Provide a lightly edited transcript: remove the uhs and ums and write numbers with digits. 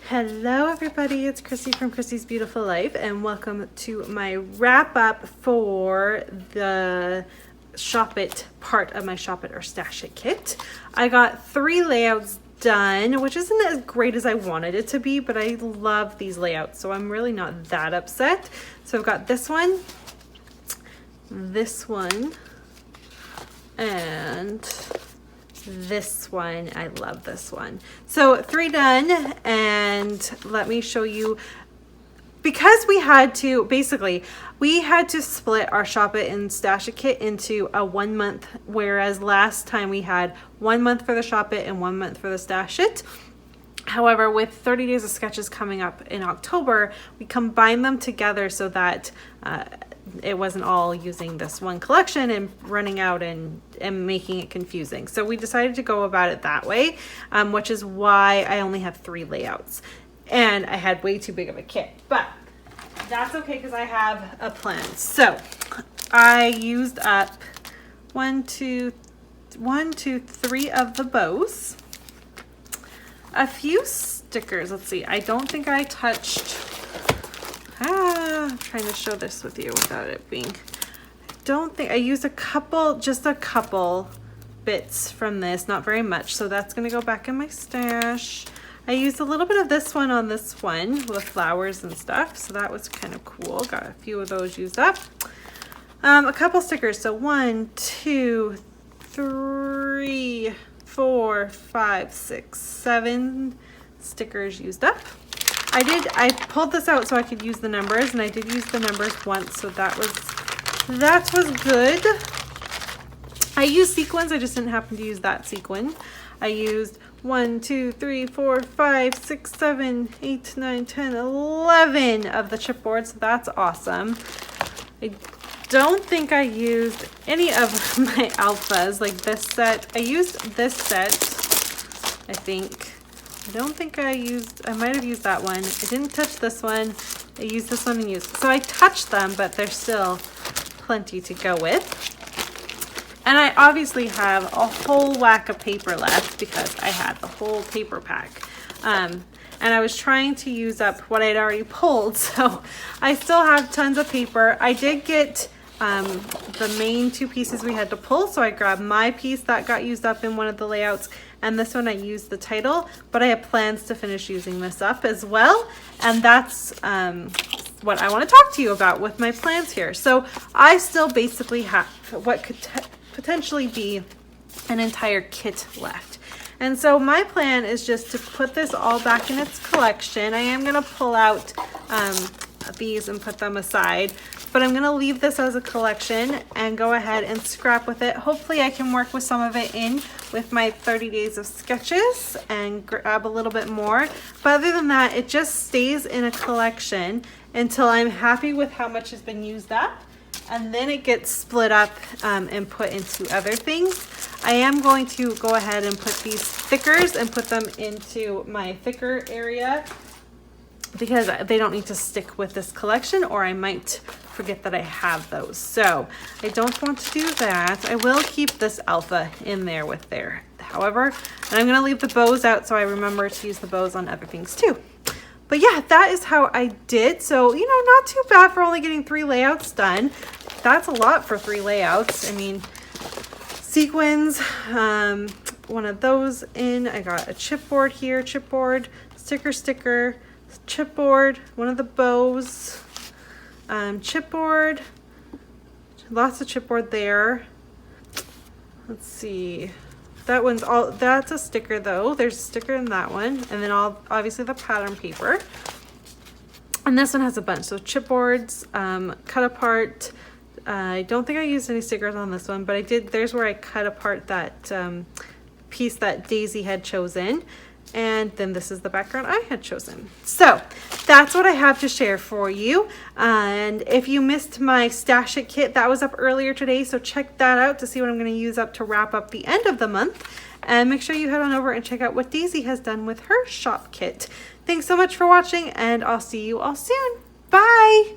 Hello everybody, it's Chrissy from Chrissy's Beautiful Life and welcome to my wrap up for the Shop It part of my Shop It or Stash It kit. I got 3 layouts done, which isn't as great as I wanted it to be, but I love these layouts, so I'm really not that upset. So I've got this one, and this one. I love this one. So 3 done, and let me show you, because we had to split our Shop It and Stash It kit into a 1 month, whereas last time we had 1 month for the Shop It and 1 month for the Stash It. However, with 30 Days of Sketches coming up in October, we combined them together so that it wasn't all using this one collection and running out and making it confusing. So we decided to go about it that way, which is why I only have 3 layouts. And I had way too big of a kit, but that's okay because I have a plan. So I used up 3 of the bows, a few stickers. Let's see, I don't think I touched, I'm trying to show this with you without it being, I don't think I used just a couple bits from this, not very much, so that's gonna go back in my stash. I used a little bit of this one on this one with flowers and stuff, so that was kind of cool. Got a few of those used up. A couple stickers, so 1, 2, 3, 4, 5, 6, 7 stickers used up. I pulled this out so I could use the numbers, and I did use the numbers once, so that was good. I used sequins, I just didn't happen to use that sequin. I used 1, 2, 3, 4, 5, 6, 7, 8, 9, 10, 11 of the chipboard, so that's awesome. I don't think I used any of my alphas, like this set. I used this set, I think. I don't think I might have used that one. I didn't touch this one. I used this one and used, so I touched them, but there's still plenty to go with. And I obviously have a whole whack of paper left because I had the whole paper pack. And I was trying to use up what I'd already pulled, so I still have tons of paper. I did get the main 2 pieces we had to pull, so I grabbed my piece that got used up in one of the layouts, and this one I used the title, but I have plans to finish using this up as well, and that's what I want to talk to you about with my plans here. So I still basically have what could potentially be an entire kit left. And so my plan is just to put this all back in its collection. I am going to pull out these and put them aside, but I'm going to leave this as a collection and go ahead and scrap with it. Hopefully I can work with some of it in with my 30 Days of Sketches and grab a little bit more. But other than that, it just stays in a collection until I'm happy with how much has been used up. And then it gets split up and put into other things. I am going to go ahead and put these thickers and put them into my thicker area because they don't need to stick with this collection, or I might forget that I have those. So I don't want to do that. I will keep this alpha in there with there. However, and I'm going to leave the bows out so I remember to use the bows on other things too. But yeah, that is how I did. So, you know, not too bad for only getting 3 layouts done. That's a lot for 3 layouts. I mean, sequins, one of those in. I got a chipboard here, chipboard, sticker, chipboard, one of the bows, chipboard, lots of chipboard there. Let's see. That one's all, that's a sticker though. There's a sticker in that one. And then obviously the pattern paper. And this one has a bunch. So chipboards, cut apart. I don't think I used any stickers on this one, but I did. There's where I cut apart that piece that Daisy had chosen. And then this is the background I had chosen. So that's what I have to share for you. And if you missed my Stash It kit, that was up earlier today. So check that out to see what I'm going to use up to wrap up the end of the month. And make sure you head on over and check out what Daisy has done with her shop kit. Thanks so much for watching, and I'll see you all soon. Bye.